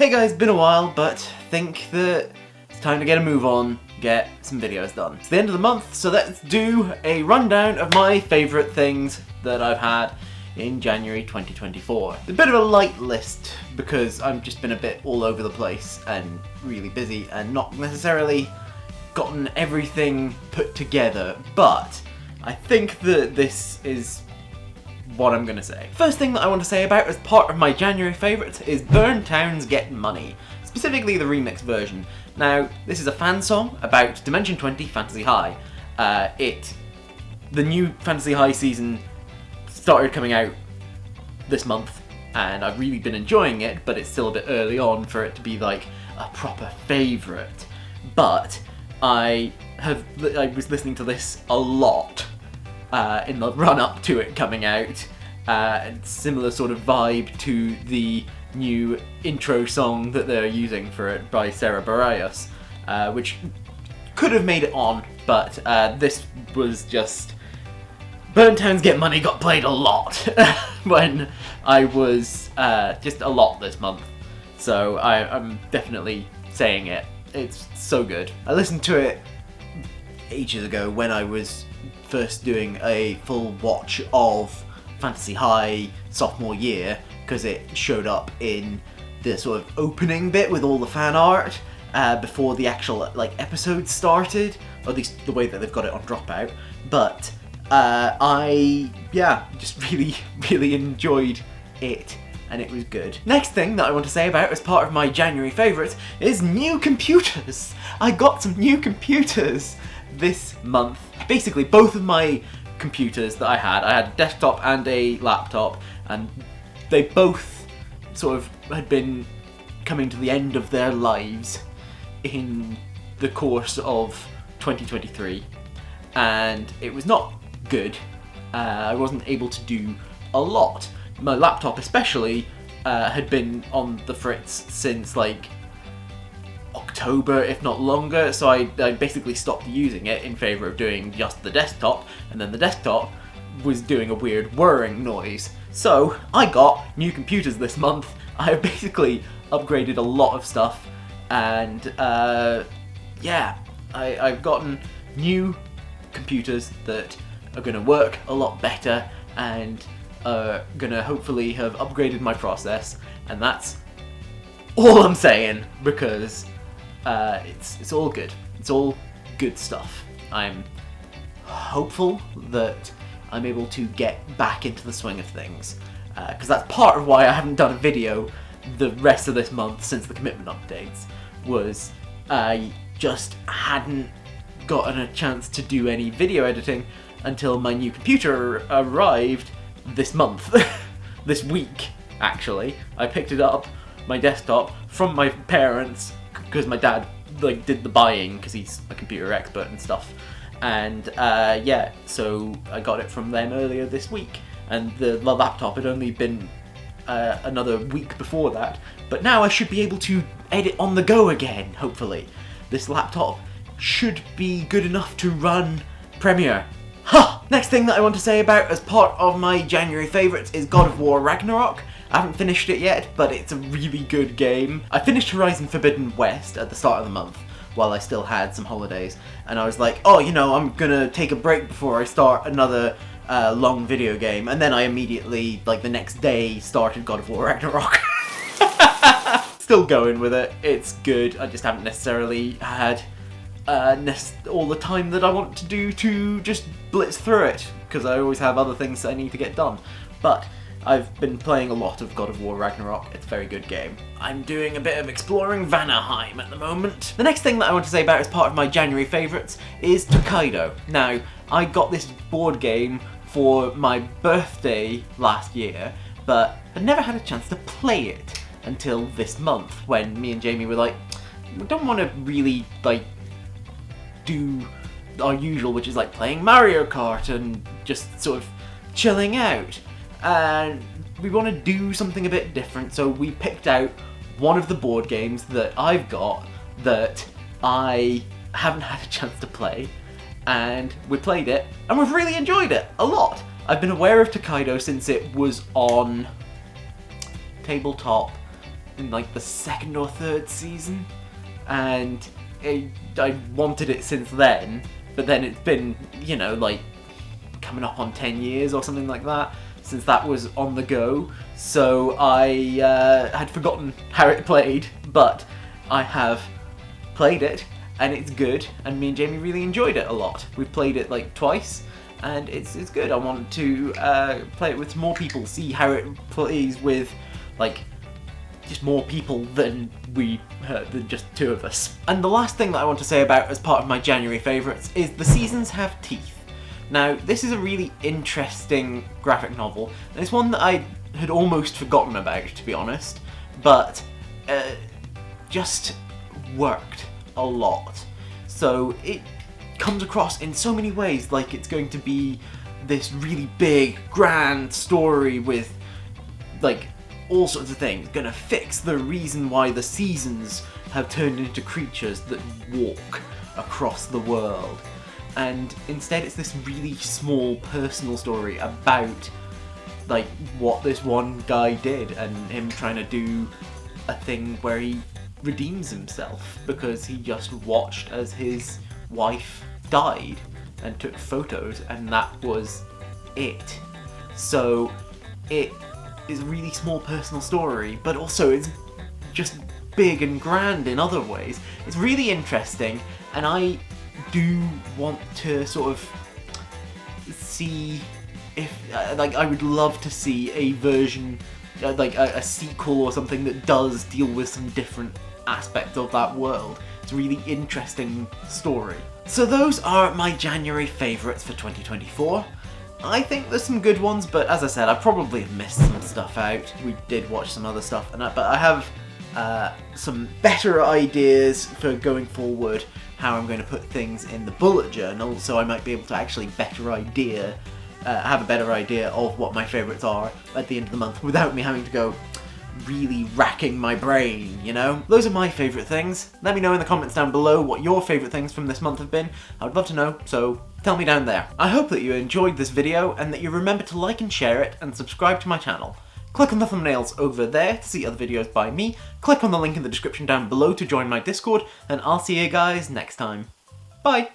Hey guys, been a while, but think that it's time to get a move on, get some videos done. It's the end of the month, so let's do a rundown of my favourite things that I've had in January 2024. It's a bit of a light list because I've just been a bit all over the place and really busy and not necessarily gotten everything put together, but I think that this is what I'm gonna say. First thing that I want to say about as part of my January favourites is Burn Town's Get Money, specifically the remix version. Now, this is a fan song about Dimension 20 Fantasy High. The new Fantasy High season started coming out this month, and I've really been enjoying it, but it's still a bit early on for it to be like a proper favourite. But I was listening to this a lot in the run-up to it coming out, and similar sort of vibe to the new intro song that they're using for it by Sarah Bareilles, which could have made it on, but this was just... Burn Town's Get Money got played a lot when I was just a lot this month, so I'm definitely saying it. It's so good. I listened to it ages ago when I was first doing a full watch of Fantasy High sophomore year, because it showed up in the sort of opening bit with all the fan art before the actual episode started, or at least the way that they've got it on Dropout. But I just really enjoyed it, and it was good. Next thing that I want to say about as part of my January favourites is new computers. I got some new computers this month. Basically, both of my computers that I had a desktop and a laptop, and they both sort of had been coming to the end of their lives in the course of 2023, and it was not good. I wasn't able to do a lot. My laptop especially had been on the fritz since October, if not longer, so I basically stopped using it in favour of doing just the desktop, and then the desktop was doing a weird whirring noise. So I got new computers this month. I have basically upgraded a lot of stuff, and I've gotten new computers that are going to work a lot better and are going to hopefully have upgraded my process, and that's all I'm saying, because it's all good. It's all good stuff. I'm hopeful that I'm able to get back into the swing of things, because that's part of why I haven't done a video the rest of this month since the commitment updates, was I just hadn't gotten a chance to do any video editing until my new computer arrived this month. This week, actually. I picked it up, my desktop, from my parents, because my dad did the buying, because he's a computer expert and stuff, and so I got it from them earlier this week, and the laptop had only been another week before that, but now I should be able to edit on the go again, hopefully. This laptop should be good enough to run Premiere. Next thing that I want to say about as part of my January favourites is God of War Ragnarok. I haven't finished it yet, but it's a really good game. I finished Horizon Forbidden West at the start of the month, while I still had some holidays, and I was like, oh, I'm gonna take a break before I start another long video game, and then I immediately, the next day, started God of War Ragnarok. Still going with it, it's good, I just haven't necessarily had all the time that I want to do to just blitz through it, because I always have other things that I need to get done. But I've been playing a lot of God of War Ragnarok. It's a very good game. I'm doing a bit of exploring Vanaheim at the moment. The next thing that I want to say about as part of my January favourites is Tokaido. Now, I got this board game for my birthday last year, but I never had a chance to play it until this month, when me and Jamie were like, we don't want to really, do our usual, which is playing Mario Kart and just sort of chilling out, and we want to do something a bit different, so we picked out one of the board games that I've got that I haven't had a chance to play, and we played it, and we've really enjoyed it a lot. I've been aware of Tokaido since it was on tabletop in like the 2nd or 3rd season, and I wanted it since then, but then it's been, you know, like coming up on 10 years or something like that since that was on the go, so I had forgotten how it played, but I have played it, and it's good, and me and Jamie really enjoyed it a lot. We've played it like twice, and it's good. I want to play it with more people, see how it plays with like just more people than than just 2 of us. And the last thing that I want to say about as part of my January favourites is the seasons have teeth. Now, this is a really interesting graphic novel, and it's one that I had almost forgotten about, to be honest, but just worked a lot. So it comes across in so many ways like it's going to be this really big, grand story with like all sorts of things, gonna fix the reason why the seasons have turned into creatures that walk across the world. And instead it's this really small personal story about like what this one guy did and him trying to do a thing where he redeems himself because he just watched as his wife died and took photos, and that was it. So it is a really small personal story, but also it's just big and grand in other ways. It's really interesting, and I do want to sort of see if like I would love to see a version like a sequel or something that does deal with some different aspects of that world. It's a really interesting story. So those are my January favourites for 2024. I think there's some good ones, but as I said, I probably have missed some stuff out. We did watch some other stuff, but I have some better ideas for going forward, how I'm going to put things in the bullet journal, so I might be able to actually have a better idea of what my favourites are at the end of the month without me having to go really racking my brain, you know? Those are my favourite things. Let me know in the comments down below what your favourite things from this month have been. I would love to know, so tell me down there. I hope that you enjoyed this video and that you remember to like and share it and subscribe to my channel. Click on the thumbnails over there to see other videos by me, click on the link in the description down below to join my Discord, and I'll see you guys next time. Bye!